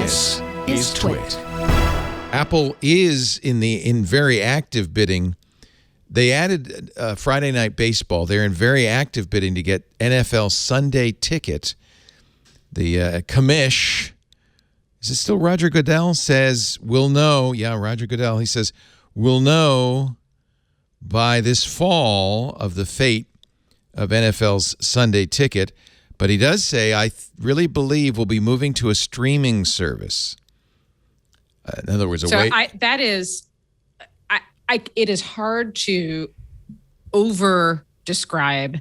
This is TWiT. Apple is in very active bidding. They added Friday Night Baseball. They're in very active bidding to get NFL Sunday Ticket. The commish, is it still Roger Goodell, says we'll know. Yeah, Roger Goodell. He says we'll know by this fall of the fate of NFL's Sunday Ticket. But he does say, I really believe we'll be moving to a streaming service. In other words, it is hard to over-describe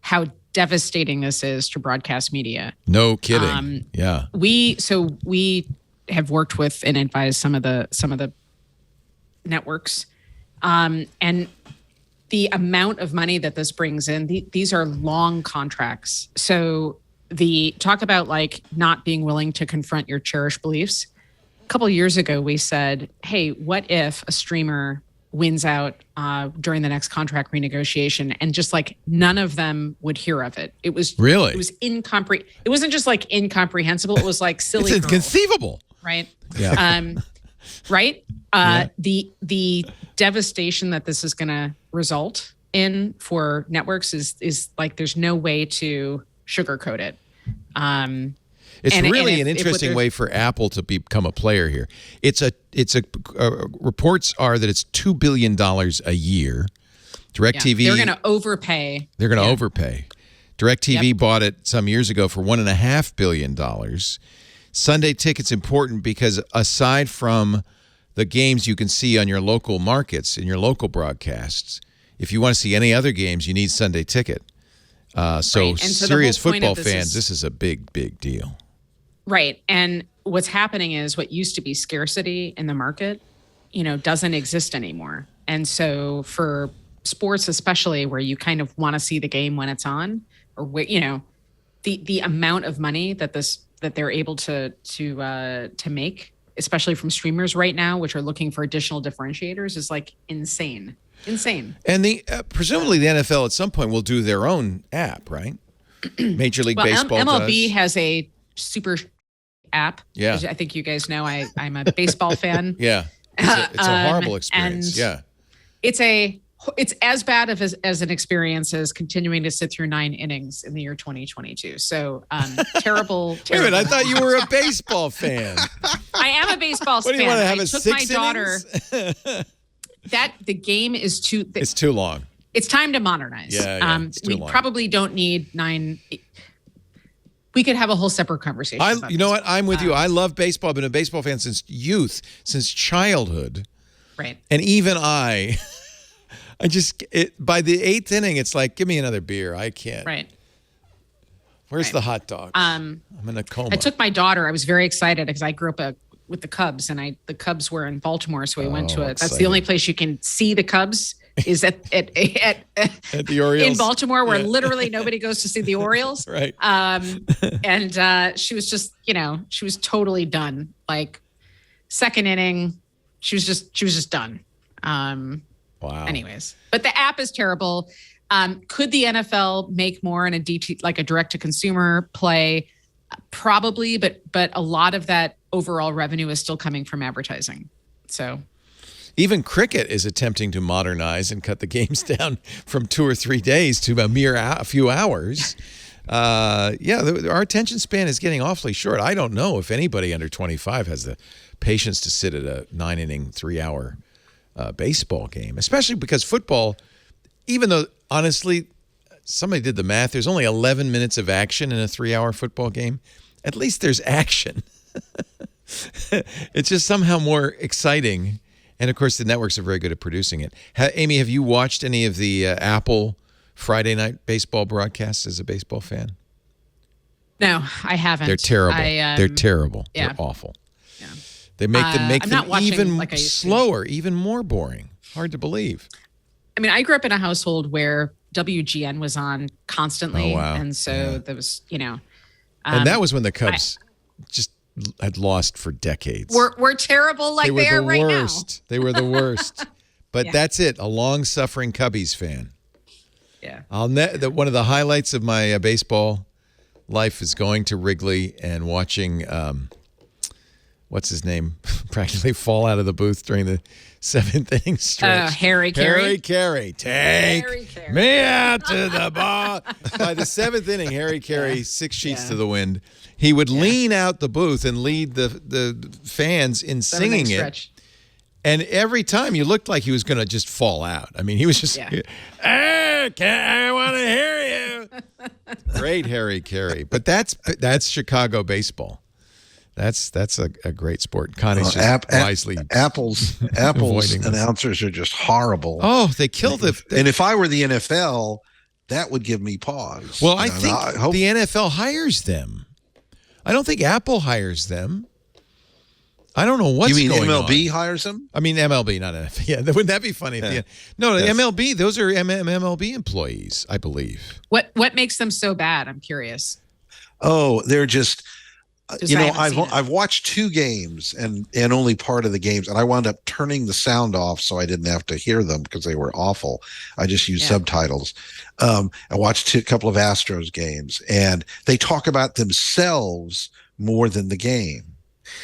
how devastating this is to broadcast media. No kidding. Yeah. We have worked with and advised some of the networks, and the amount of money that this brings in, these are long contracts. So the talk about like not being willing to confront your cherished beliefs. A couple of years ago, we said, hey, what if a streamer wins out during the next contract renegotiation, and just like none of them would hear of it? It was really, it was It wasn't just like incomprehensible. It was like silly. It's inconceivable, right? Yeah. Right. Yeah. The devastation that this is going to result in for networks is like there's no way to sugarcoat it. It's really an interesting way for Apple to become a player here. Reports are that it's $2 billion a year. DirecTV. They're going to overpay. Overpay. DirecTV bought it some years ago for $1.5 billion. Sunday Ticket's important because aside from the games you can see on your local markets, in your local broadcasts, if you want to see any other games, you need Sunday Ticket. So serious football fans, this is a big, big deal. Right. And what's happening is what used to be scarcity in the market, doesn't exist anymore. And so for sports, especially where you kind of want to see the game when it's on, or the amount of money that they're able to make, especially from streamers right now, which are looking for additional differentiators, is like insane. And presumably the NFL at some point will do their own app, right? Major League Baseball MLB has a super app. Yeah. I think you guys know I'm a baseball fan. Yeah. It's a horrible experience. Yeah. It's as bad as an experience as continuing to sit through 9 innings in the year 2022. So terrible. Wait a minute, I thought you were a baseball fan. I am a baseball fan. What do you want to have I a took 6 my daughter. innings? That the game is too. It's too long. It's time to modernize. Yeah, it's too long. Probably don't need 9. We could have a whole separate conversation. You know what? I'm with you. I love baseball. I've been a baseball fan since youth, since childhood. Right. And even by the 8th inning, it's like, give me another beer. I can't. Right. Where's the hot dog? I'm in a coma. I took my daughter. I was very excited because I grew up with the Cubs, and the Cubs were in Baltimore, so we went to it. That's the only place you can see the Cubs is at the Orioles in Baltimore, where literally nobody goes to see the Orioles. Right. And she was just, she was totally done. Like second inning, she was just done. Wow. Anyways, but the app is terrible. Could the NFL make more in a direct to consumer play? Probably, but a lot of that overall revenue is still coming from advertising. So even cricket is attempting to modernize and cut the games down from 2 or 3 days to a few hours. Our attention span is getting awfully short. I don't know if anybody under 25 has the patience to sit at a 9-inning, 3-hour baseball game, especially because football, even though honestly, somebody did the math, there's only 11 minutes of action in a 3-hour football game. At least there's action. It's just somehow more exciting. And of course, the networks are very good at producing it. Amy, have you watched any of the Apple Friday Night Baseball broadcasts as a baseball fan? No, I haven't. They're terrible. They're terrible. Yeah. They're awful. Yeah. They make them even slower, even more boring. Hard to believe. I mean, I grew up in a household where WGN was on constantly. Oh, wow. And so there was, and that was when the Cubs just had lost for decades. We're terrible like they are right now. They were the worst. But that's it. A long-suffering Cubbies fan. Yeah. One of the highlights of my baseball life is going to Wrigley and watching what's his name, practically fall out of the booth during the 7th inning stretch. Harry Carey. Harry Carey, take me out to the bar. By the 7th inning, Harry Carey, 6 sheets to the wind. He would lean out the booth and lead the fans in singing it. Stretch. And every time you looked like he was going to just fall out. I mean, he was just, I want to hear you. Great Harry Carey. But that's Chicago baseball. That's a great sport. Connie's just wisely Apple's announcers are just horrible. Oh, they kill the. And if I were the NFL, that would give me pause. Well, I think the NFL hires them. I don't think Apple hires them. I don't know what's going on. You mean MLB hires them? I mean MLB, not NFL. Yeah, wouldn't that be funny? Yeah. No, MLB. Those are MLB employees, I believe. What makes them so bad? I'm curious. Oh, they're just. I've watched 2 games and only part of the games, and I wound up turning the sound off so I didn't have to hear them because they were awful. I just used subtitles. I watched a couple of Astros games, and they talk about themselves more than the game.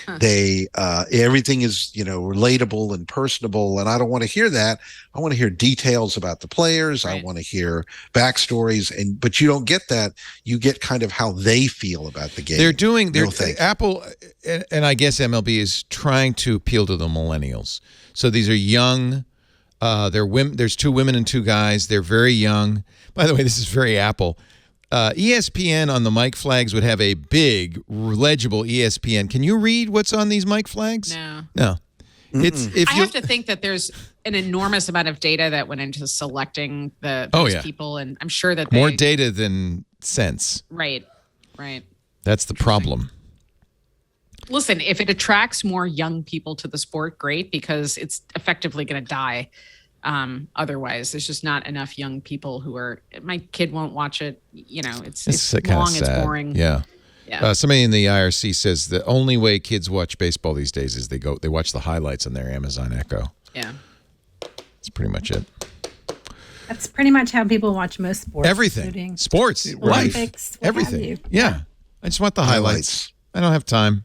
Huh. They everything is relatable and personable, and I don't want to hear that. I want to hear details about the players. Right. I want to hear backstories, but you don't get that. You get kind of how they feel about the game. Apple, and I guess MLB is trying to appeal to the millennials. So these are young. They're women. There's 2 women and 2 guys. They're very young. By the way, this is very Apple. ESPN on the mic flags would have a big, legible ESPN. Can you read what's on these mic flags? No. I have to think that there's an enormous amount of data that went into selecting those people, and I'm sure that more data than sense. Right. That's the problem. Listen, if it attracts more young people to the sport, great, because it's effectively going to die. Otherwise, there's just not enough young people who are. My kid won't watch it. It's long, sad. It's boring. Yeah. Somebody in the IRC says the only way kids watch baseball these days is they watch the highlights on their Amazon Echo. Yeah. That's pretty much it. That's pretty much how people watch most sports. Everything. Sports, Olympics, life, everything. Yeah. I just want the highlights. I don't have time.